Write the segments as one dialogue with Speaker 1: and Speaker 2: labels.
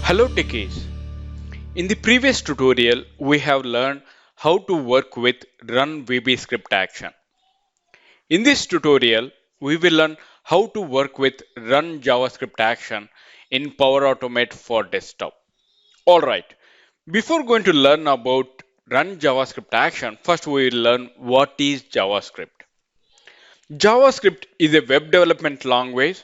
Speaker 1: Hello techies. In the previous tutorial, we have learned how to work with Run VB Action. In this tutorial, we will learn how to work with Run JavaScript Action in Power Automate for desktop. Alright, before going to learn about Run JavaScript Action, first we will learn what is JavaScript. JavaScript is a web development language.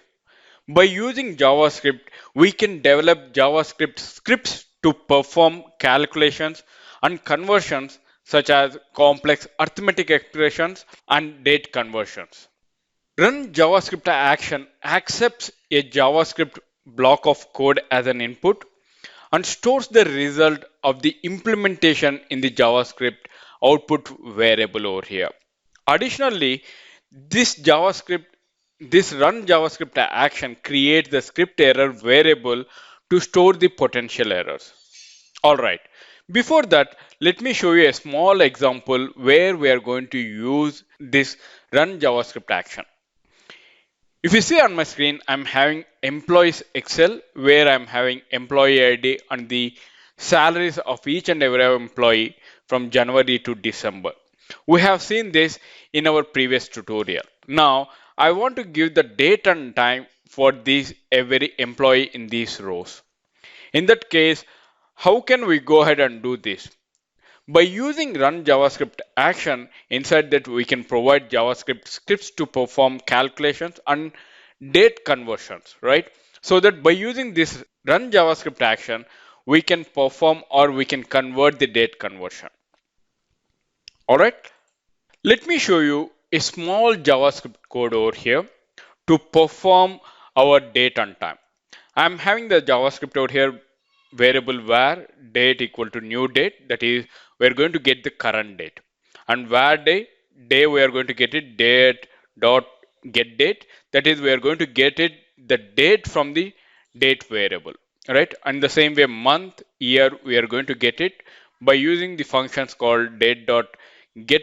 Speaker 1: By using JavaScript, we can develop JavaScript scripts to perform calculations and conversions such as complex arithmetic expressions and date conversions. Run JavaScript action accepts a JavaScript block of code as an input and stores the result of the implementation in the JavaScript output variable over here. Additionally, this JavaScript, this run JavaScript action creates the script error variable to store the potential errors. All right. Before that, let me show you a small example where we are going to use this run JavaScript action. If you see on my screen, I'm having employees Excel where I'm having employee ID and the salaries of each and every employee from January to December. We have seen this in our previous tutorial. Now, I want to give the date and time for this every employee in these rows. In that case, how can we go ahead and do this? By using run JavaScript action, inside that we can provide JavaScript scripts to perform calculations and date conversions, right? So that by using this run JavaScript action, we can perform or we can convert the date conversion. All right. Let me show you a small JavaScript code over here to perform our date and time. I'm having the JavaScript over here variable var date equal to new date, that is we're going to get the current date, and var day we are going to get it date dot get date, that is we are going to get it the date from the date variable, right? And the same way month year we are going to get it by using the functions called date dot get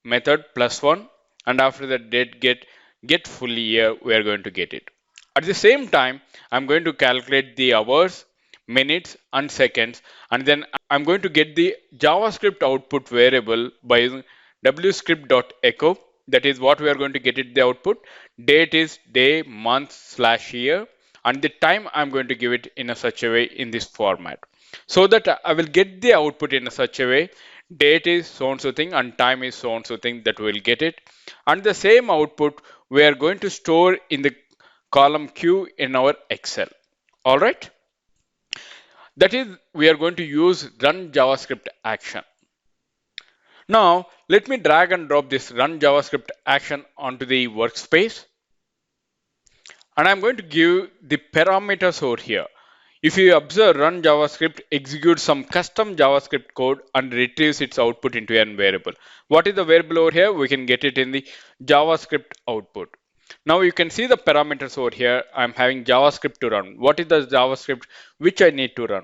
Speaker 1: method plus one, and after that date get full year we are going to get it. At the same time, I'm going to calculate the hours, minutes and seconds, and then I'm going to get the JavaScript output variable by using wscript.echo. That is what we are going to get it the output. Date is day, month / year, and the time I'm going to give it in a such a way in this format, so that I will get the output in a such a way. Date is so and so thing and time is so and so thing, that we will get it, and the same output we are going to store in the column Q in our Excel. All right. That is, we are going to use run JavaScript action. Now, let me drag and drop this run JavaScript action onto the workspace. And I'm going to give the parameters over here. If you observe, run JavaScript executes some custom JavaScript code and retrieves its output into a variable. What is the variable over here? We can get it in the JavaScript output. Now you can see the parameters over here. I'm having JavaScript to run. What is the JavaScript which I need to run?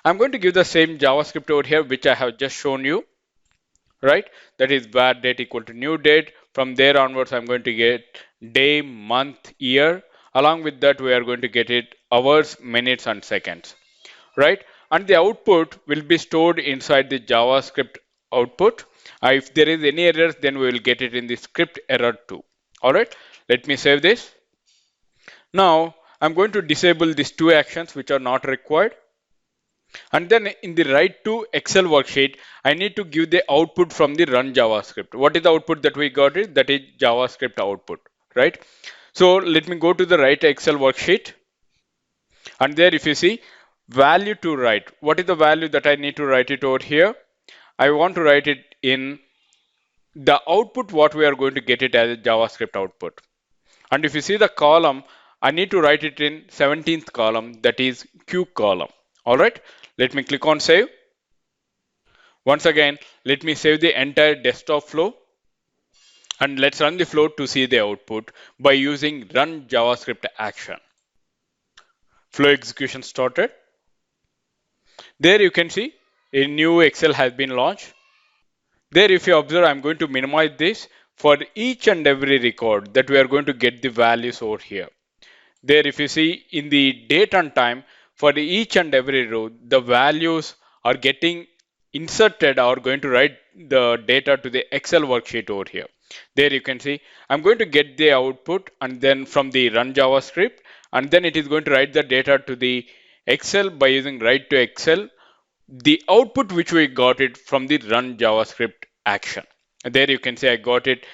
Speaker 1: I'm going to give the same JavaScript over here which I have just shown you, right? That is var date equal to new date. From there onwards, I'm going to get day, month, year. Along with that, we are going to get it hours, minutes and seconds, right? And the output will be stored inside the JavaScript output. If there is any errors, then we will get it in the script error too. All right, let me save this. Now I'm going to disable these two actions which are not required. And then in the write to Excel worksheet, I need to give the output from the run JavaScript. What is the output that we got it? That is JavaScript output, right? So let me go to the write Excel worksheet. And there if you see value to write, what is the value that I need to write it over here? I want to write it in the output what we are going to get it as a JavaScript output. And if you see the column, I need to write it in 17th column, that is Q column. All right, let me click on save. Once again, let me save the entire desktop flow. And let's run the flow to see the output by using run JavaScript action. Flow execution started. There you can see a new Excel has been launched. There if you observe, I'm going to minimize this for each and every record that we are going to get the values over here. There if you see in the date and time, for each and every row, the values are getting inserted or going to write the data to the Excel worksheet over here. There you can see I'm going to get the output and then from the run JavaScript, and then it is going to write the data to the Excel by using write to Excel. The output which we got it from the run JavaScript action. There you can see I got it.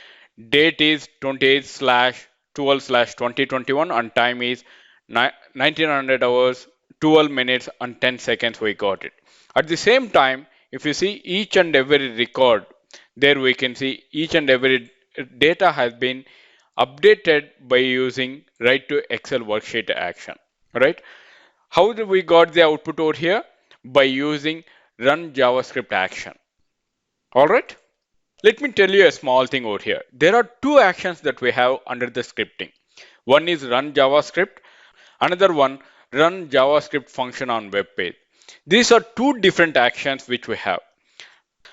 Speaker 1: Date is 28/12/2021 and time is 1900 hours, 12 minutes and 10 seconds we got it. At the same time, if you see each and every record, there we can see each and every data has been updated by using write to Excel worksheet action, right? How do we got the output over here? By using run JavaScript action. All right. Let me tell you a small thing over here. There are two actions that we have under the scripting. One is run JavaScript, another one run JavaScript function on web page. These are two different actions which we have.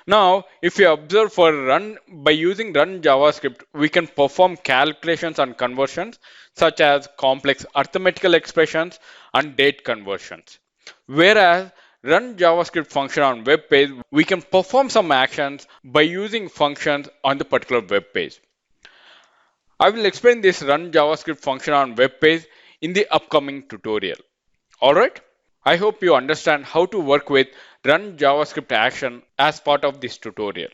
Speaker 1: Now, if you observe for run, by using run JavaScript, we can perform calculations and conversions such as complex arithmetical expressions and date conversions. Whereas run JavaScript function on web page, we can perform some actions by using functions on the particular web page. I will explain this run JavaScript function on web page in the upcoming tutorial. Alright? I hope you understand how to work with run JavaScript action as part of this tutorial.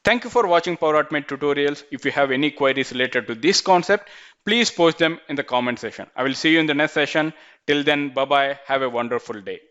Speaker 1: Thank you for watching Power Automate tutorials. If you have any queries related to this concept, please post them in the comment section. I will see you in the next session. Till then, bye bye. Have a wonderful day.